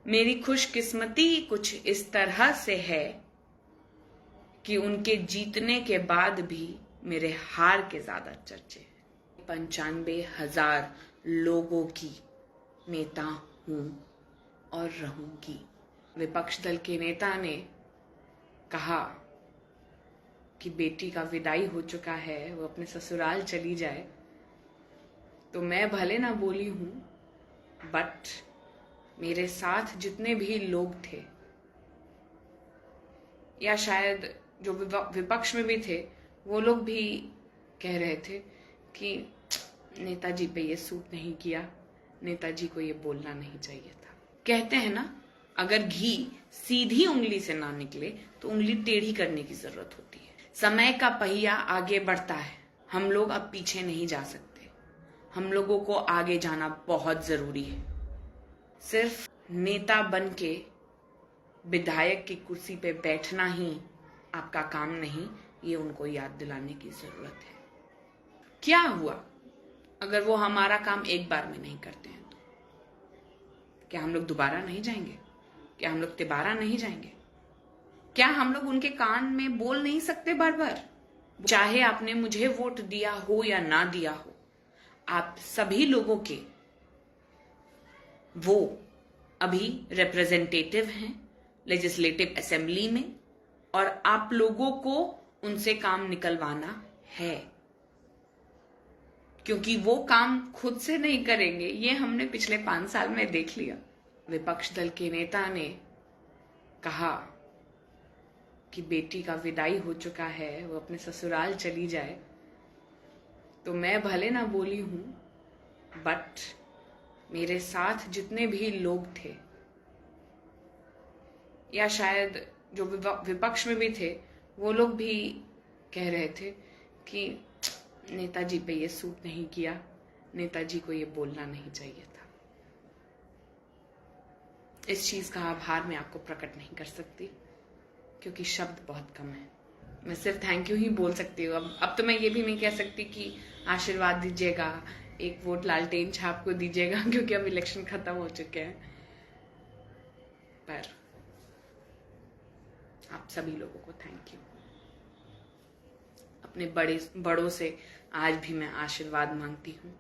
मेरी खुशकिस्मती कुछ इस तरह से है कि उनके जीतने के बाद भी मेरे हार के ज्यादा चर्चे हैं। 95,000 लोगों की नेता हूं और रहूंगी। विपक्ष दल के नेता ने कहा कि बेटी का विदाई हो चुका है, वो अपने ससुराल चली जाए। तो मैं भले ना बोली हूं, बट मेरे साथ जितने भी लोग थे, या शायद जो विपक्ष में भी थे, वो लोग भी कह रहे थे कि नेताजी पे ये सूट नहीं किया, नेताजी को ये बोलना नहीं चाहिए था। कहते हैं ना, अगर घी सीधी उंगली से ना निकले तो उंगली टेढ़ी करने की जरूरत होती है। समय का पहिया आगे बढ़ता है, हम लोग अब पीछे नहीं जा सकते। हम लोगों को आगे जाना बहुत जरूरी है। सिर्फ नेता बन के विधायक की कुर्सी पे बैठना ही आपका काम नहीं, ये उनको याद दिलाने की जरूरत है। क्या हुआ अगर वो हमारा काम एक बार में नहीं करते हैं तो? क्या हम लोग दोबारा नहीं जाएंगे? क्या हम लोग तिबारा नहीं जाएंगे? क्या हम लोग उनके कान में बोल नहीं सकते बार बार? चाहे आपने मुझे वोट दिया हो या ना दिया हो, आप सभी लोगों के वो अभी रिप्रेजेंटेटिव हैं लेजिस्लेटिव असेंबली में, और आप लोगों को उनसे काम निकलवाना है, क्योंकि वो काम खुद से नहीं करेंगे। ये हमने पिछले 5 साल में देख लिया। विपक्ष दल के नेता ने कहा कि बेटी का विदाई हो चुका है, वो अपने ससुराल चली जाए। तो मैं भले ना बोली हूं, बट मेरे साथ जितने भी लोग थे, या शायद जो विपक्ष में भी थे, वो लोग भी कह रहे थे कि नेताजी पे ये सूट नहीं किया, नेताजी को ये बोलना नहीं चाहिए था। इस चीज का आभार मैं आपको प्रकट नहीं कर सकती, क्योंकि शब्द बहुत कम है। मैं सिर्फ थैंक यू ही बोल सकती हूँ। अब तो मैं ये भी नहीं कह सकती कि आशीर्वाद दीजिएगा, एक वोट लालटेन छाप को दीजिएगा, क्योंकि अब इलेक्शन खत्म हो चुके हैं। पर आप सभी लोगों को थैंक यू। अपने बड़ों से आज भी मैं आशीर्वाद मांगती हूँ,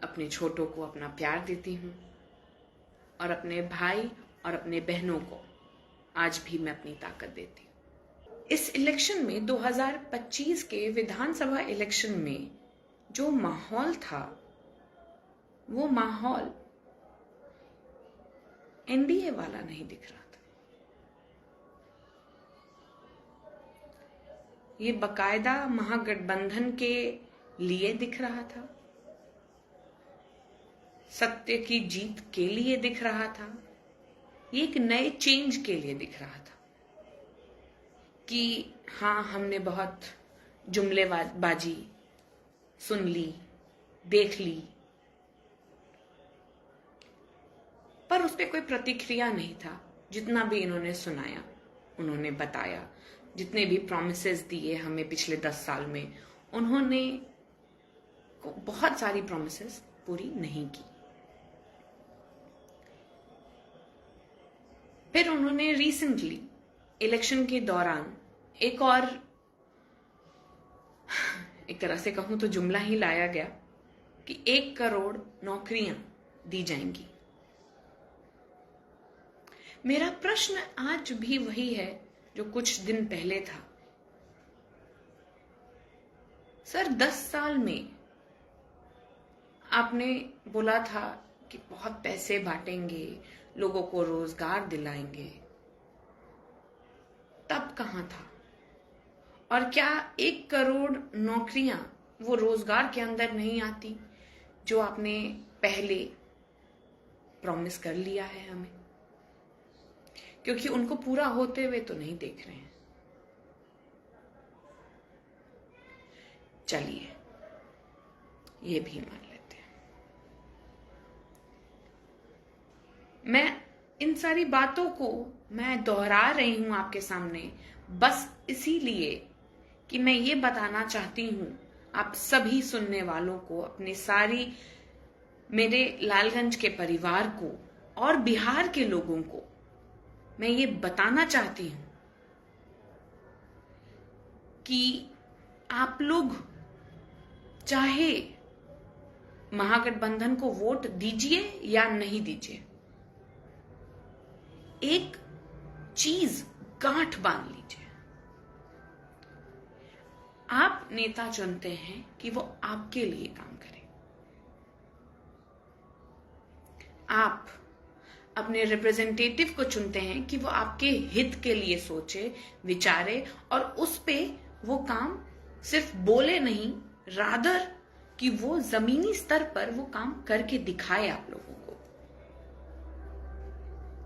अपने छोटों को अपना प्यार देती हूँ, और अपने भाई और अपने बहनों को आज भी मैं अपनी ताकत देती हूँ। इस इलेक्शन में 2025 के विधानसभा इलेक्शन में जो माहौल था, वो माहौल एनडीए वाला नहीं दिख रहा था। ये बकायदा महागठबंधन के लिए दिख रहा था, सत्य की जीत के लिए दिख रहा था, ये एक नए चेंज के लिए दिख रहा था कि हाँ, हमने बहुत जुमलेबाजी सुन ली, देख ली, पर उस पर कोई प्रतिक्रिया नहीं था। जितना भी इन्होंने सुनाया, उन्होंने बताया, जितने भी प्रॉमिसेस दिए हमें पिछले 10 साल में, उन्होंने बहुत सारी प्रॉमिसेस पूरी नहीं की। फिर उन्होंने रिसेंटली इलेक्शन के दौरान एक और, एक तरह से कहूं तो जुमला ही लाया गया कि 1 करोड़ नौकरियां दी जाएंगी। मेरा प्रश्न आज भी वही है जो कुछ दिन पहले था। सर, 10 साल में आपने बोला था कि बहुत पैसे बांटेंगे, लोगों को रोजगार दिलाएंगे, तब कहां था? और क्या 1 करोड़ नौकरियां वो रोजगार के अंदर नहीं आती जो आपने पहले प्रॉमिस कर लिया है हमें? क्योंकि उनको पूरा होते हुए तो नहीं देख रहे हैं। चलिए, ये भी मान लेते हैं। मैं इन सारी बातों को मैं दोहरा रही हूं आपके सामने बस इसीलिए कि मैं ये बताना चाहती हूं आप सभी सुनने वालों को, अपने सारी मेरे लालगंज के परिवार को, और बिहार के लोगों को मैं ये बताना चाहती हूं कि आप लोग चाहे महागठबंधन को वोट दीजिए या नहीं दीजिए, एक चीज गांठ बांध लीजिए। आप नेता चुनते हैं कि वो आपके लिए काम करे। आप अपने रिप्रेजेंटेटिव को चुनते हैं कि वो आपके हित के लिए सोचे, विचारे और उस पे वो काम सिर्फ बोले नहीं, रादर कि वो जमीनी स्तर पर वो काम करके दिखाए आप लोगों को।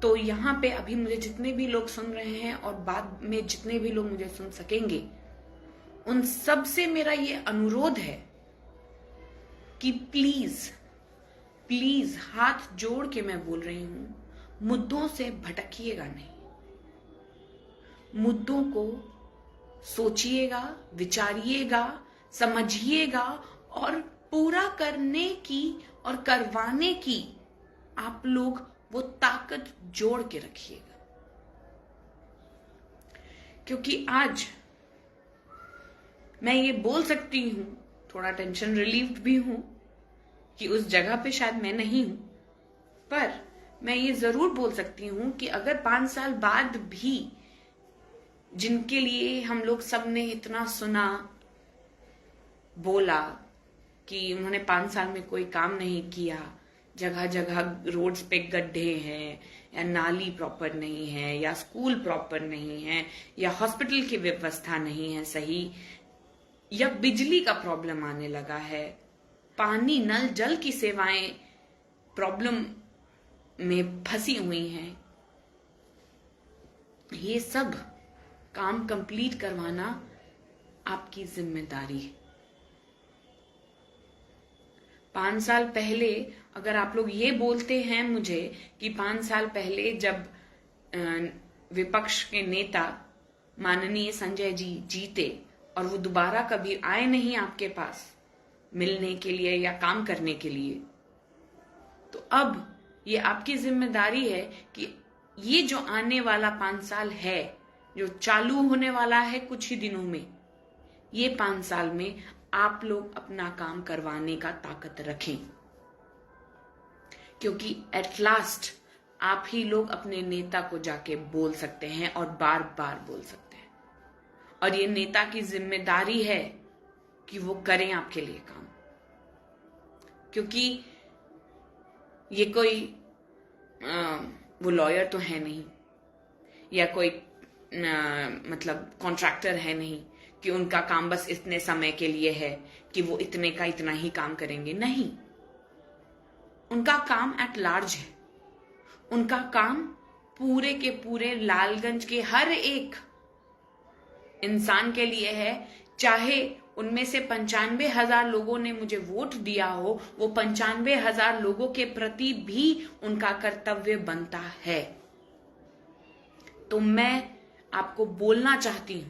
तो यहां पे अभी मुझे जितने भी लोग सुन रहे हैं और बाद में जितने भी लोग मुझे सुन सकेंगे, उन सब से मेरा ये अनुरोध है कि प्लीज प्लीज हाथ जोड़ के मैं बोल रही हूं, मुद्दों से भटकिएगा नहीं। मुद्दों को सोचिएगा, विचारिएगा, समझिएगा और पूरा करने की और करवाने की आप लोग वो ताकत जोड़ के रखिएगा। क्योंकि आज मैं ये बोल सकती हूं, थोड़ा टेंशन रिलीव्ड भी हूं कि उस जगह पे शायद मैं नहीं हूं, पर मैं ये जरूर बोल सकती हूं कि अगर 5 साल बाद भी जिनके लिए हम लोग सब ने इतना सुना, बोला कि उन्होंने 5 साल में कोई काम नहीं किया, जगह जगह रोड्स पे गड्ढे हैं, या नाली प्रॉपर नहीं है, या स्कूल प्रॉपर नहीं है, या हॉस्पिटल की व्यवस्था नहीं है सही, या बिजली का प्रॉब्लम आने लगा है, पानी नल जल की सेवाएं प्रॉब्लम में फंसी हुई हैं, ये सब काम कंप्लीट करवाना आपकी जिम्मेदारी है। 5 साल पहले अगर आप लोग ये बोलते हैं मुझे कि 5 साल पहले जब विपक्ष के नेता माननीय संजय जी जीते और वो दोबारा कभी आए नहीं आपके पास मिलने के लिए या काम करने के लिए, तो अब ये आपकी जिम्मेदारी है कि ये जो आने वाला 5 साल है, जो चालू होने वाला है कुछ ही दिनों में, ये 5 साल में आप लोग अपना काम करवाने का ताकत रखें। क्योंकि एट लास्ट आप ही लोग अपने नेता को जाके बोल सकते हैं और बार बार बोल सकते हैं, और ये नेता की जिम्मेदारी है कि वो करें आपके लिए काम। क्योंकि ये कोई वो लॉयर तो है नहीं, या कोई मतलब कॉन्ट्रैक्टर है नहीं कि उनका काम बस इतने समय के लिए है कि वो इतने का इतना ही काम करेंगे। नहीं, उनका काम एट लार्ज है। उनका काम पूरे के पूरे लालगंज के हर एक इंसान के लिए है। चाहे उनमें से 95,000 लोगों ने मुझे वोट दिया हो, वो 95,000 लोगों के प्रति भी उनका कर्तव्य बनता है। तो मैं आपको बोलना चाहती हूं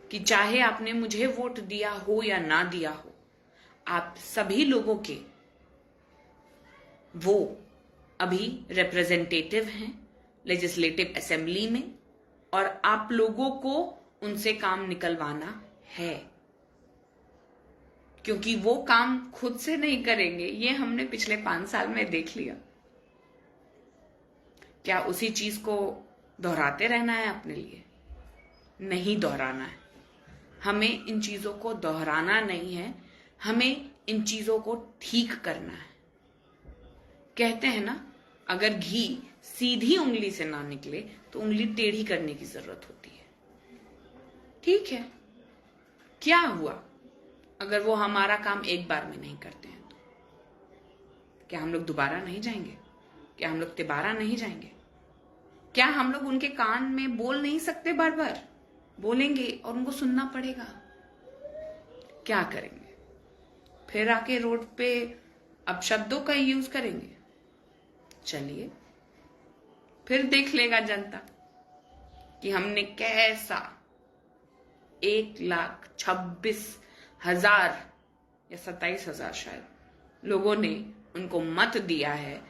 कि चाहे आपने मुझे वोट दिया हो या ना दिया हो, आप सभी लोगों के वो अभी रिप्रेजेंटेटिव हैं लेजिस्लेटिव असेंबली में, और आप लोगों को उनसे काम निकलवाना है। क्योंकि वो काम खुद से नहीं करेंगे, ये हमने पिछले 5 साल में देख लिया। क्या उसी चीज को दोहराते रहना है अपने लिए? नहीं दोहराना है। हमें इन चीजों को दोहराना नहीं है, हमें इन चीजों को ठीक करना है। कहते हैं ना, अगर घी सीधी उंगली से ना निकले तो उंगली टेढ़ी करने की जरूरत होती है। ठीक है, क्या हुआ अगर वो हमारा काम एक बार में नहीं करते हैं तो? क्या हम लोग दोबारा नहीं जाएंगे? क्या हम लोग तिबारा नहीं जाएंगे? क्या हम लोग उनके कान में बोल नहीं सकते? बार बार बोलेंगे और उनको सुनना पड़ेगा। क्या करेंगे? फिर आके रोड पे अब शब्दों का यूज करेंगे। चलिए, फिर देख लेगा जनता कि हमने कैसा 1,26,000 या 27,000 शायद लोगों ने उनको मत दिया है,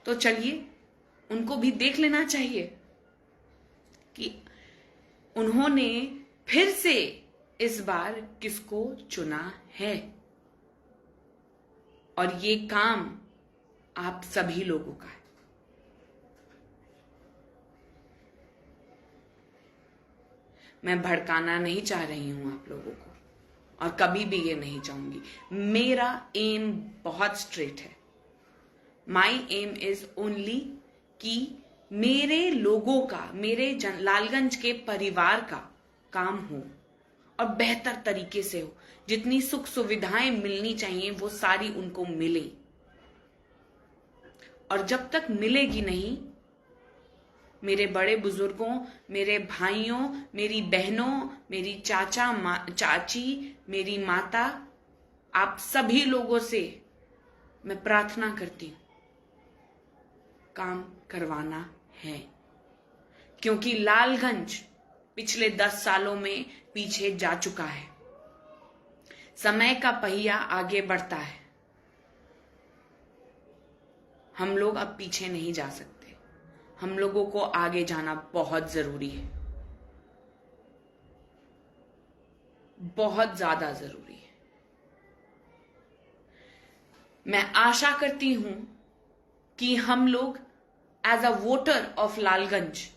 तो चलिए उनको भी देख लेना चाहिए कि उन्होंने फिर से इस बार किसको चुना है। और ये काम आप सभी लोगों का है। मैं भड़काना नहीं चाह रही हूं आप लोगों को, और कभी भी ये नहीं चाहूंगी। मेरा एम बहुत स्ट्रेट है। माई एम इज ओनली कि मेरे लोगों का, मेरे लालगंज के परिवार का काम हो और बेहतर तरीके से हो। जितनी सुख सुविधाएं मिलनी चाहिए वो सारी उनको मिले, और जब तक मिलेगी नहीं, मेरे बड़े बुजुर्गों, मेरे भाइयों, मेरी बहनों, मेरी चाची, मेरी माता, आप सभी लोगों से मैं प्रार्थना करती हूं, काम करवाना है। क्योंकि लालगंज पिछले 10 सालों में पीछे जा चुका है। समय का पहिया आगे बढ़ता है। हम लोग अब पीछे नहीं जा सकते। हम लोगों को आगे जाना बहुत जरूरी है, बहुत ज्यादा जरूरी है। मैं आशा करती हूं कि हम लोग as a voter of Lalganj,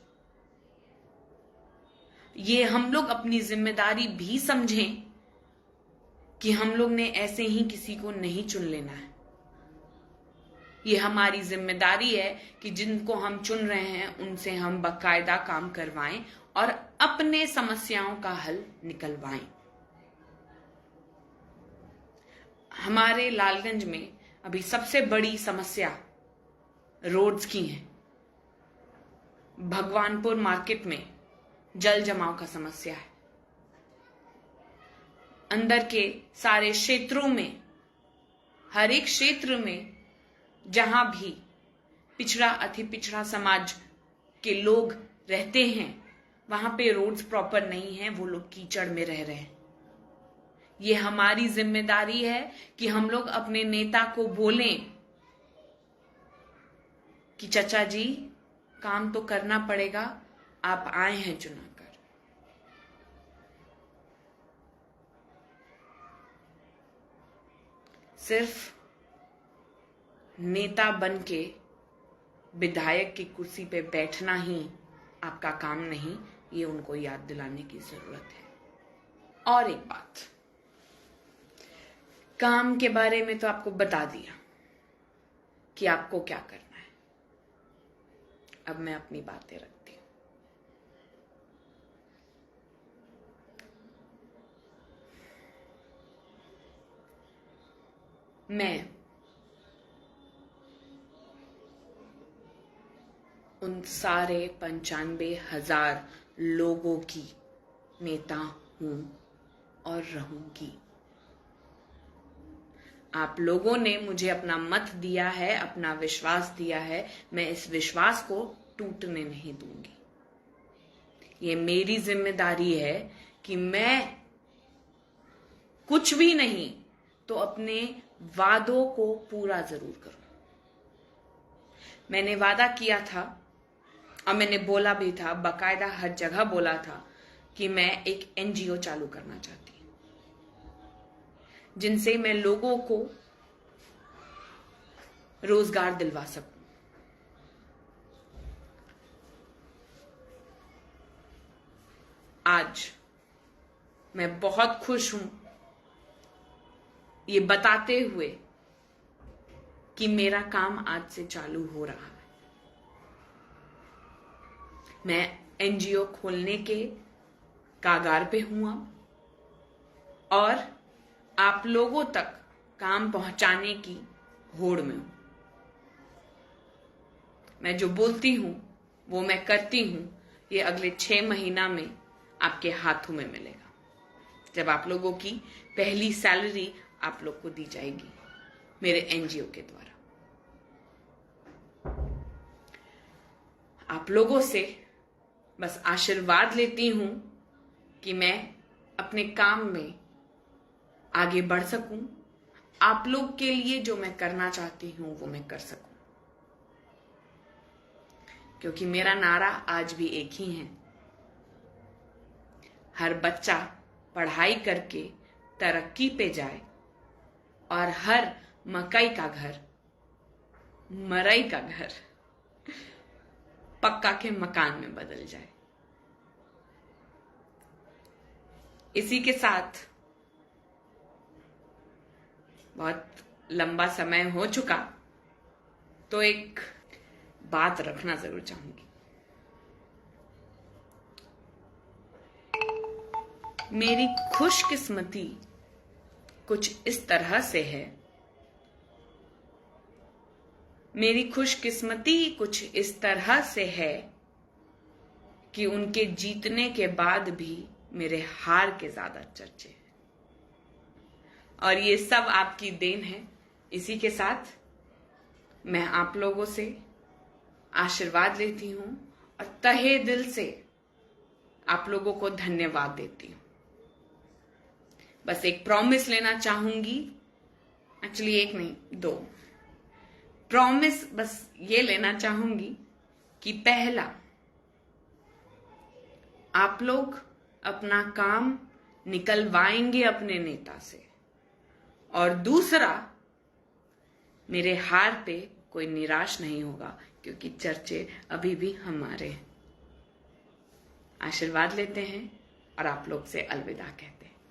ये हम लोग अपनी जिम्मेदारी भी समझें कि हम लोग ने ऐसे ही किसी को नहीं चुन लेना है। ये हमारी जिम्मेदारी है कि जिनको हम चुन रहे हैं उनसे हम बाकायदा काम करवाएं और अपने समस्याओं का हल निकलवाएं। हमारे लालगंज में अभी सबसे बड़ी समस्या रोड्स की है। भगवानपुर मार्केट में जल जमाव का समस्या है। अंदर के सारे क्षेत्रों में, हर एक क्षेत्र में जहां भी पिछड़ा, अति पिछड़ा समाज के लोग रहते हैं, वहां पे रोड्स प्रॉपर नहीं है। वो लोग कीचड़ में रह रहे हैं। ये हमारी जिम्मेदारी है कि हम लोग अपने नेता को बोलें कि चाचा जी, काम तो करना पड़ेगा, आप आए हैं चुनाकर। सिर्फ नेता बन के विधायक की कुर्सी पे बैठना ही आपका काम नहीं, ये उनको याद दिलाने की जरूरत है। और एक बात, काम के बारे में तो आपको बता दिया कि आपको क्या करना है। अब मैं अपनी बातें रखती हूं। मैं उन सारे 95,000 लोगों की नेता हूं और रहूंगी। आप लोगों ने मुझे अपना मत दिया है, अपना विश्वास दिया है। मैं इस विश्वास को टूटने नहीं दूंगी। ये मेरी जिम्मेदारी है कि मैं कुछ भी नहीं तो अपने वादों को पूरा जरूर करूं। मैंने वादा किया था और मैंने बोला भी था, बाकायदा हर जगह बोला था कि मैं एक एनजीओ चालू करना चाहती हूं, जिनसे मैं लोगों को रोजगार दिलवा सकूं। आज मैं बहुत खुश हूं ये बताते हुए कि मेरा काम आज से चालू हो रहा है। मैं एनजीओ खोलने के कागार पे हूं अब, और आप लोगों तक काम पहुंचाने की होड़ में हूं। मैं जो बोलती हूं वो मैं करती हूं। ये अगले 6 महीना में आपके हाथों में मिलेगा, जब आप लोगों की पहली सैलरी आप लोग को दी जाएगी मेरे एनजीओ के द्वारा। आप लोगों से बस आशीर्वाद लेती हूं कि मैं अपने काम में आगे बढ़ सकूं, आप लोग के लिए जो मैं करना चाहती हूं वो मैं कर सकूं। क्योंकि मेरा नारा आज भी एक ही है, हर बच्चा पढ़ाई करके तरक्की पे जाए और हर मकई का घर मरई का घर पक्का के मकान में बदल जाए। इसी के साथ बहुत लंबा समय हो चुका, तो एक बात रखना जरूर चाहूंगी। मेरी खुशकिस्मती कुछ इस तरह से है, मेरी खुशकिस्मती कुछ इस तरह से है कि उनके जीतने के बाद भी मेरे हार के ज्यादा चर्चे हैं, और ये सब आपकी देन है। इसी के साथ मैं आप लोगों से आशीर्वाद लेती हूं और तहे दिल से आप लोगों को धन्यवाद देती हूं। बस एक प्रॉमिस लेना चाहूंगी, एक्चुअली एक नहीं 2 प्रॉमिस बस ये लेना चाहूंगी कि पहला, आप लोग अपना काम निकलवाएंगे अपने नेता से, और दूसरा, मेरे हार पे कोई निराश नहीं होगा, क्योंकि चर्चे अभी भी हमारे हैं। आशीर्वाद लेते हैं और आप लोग से अलविदा कहते हैं।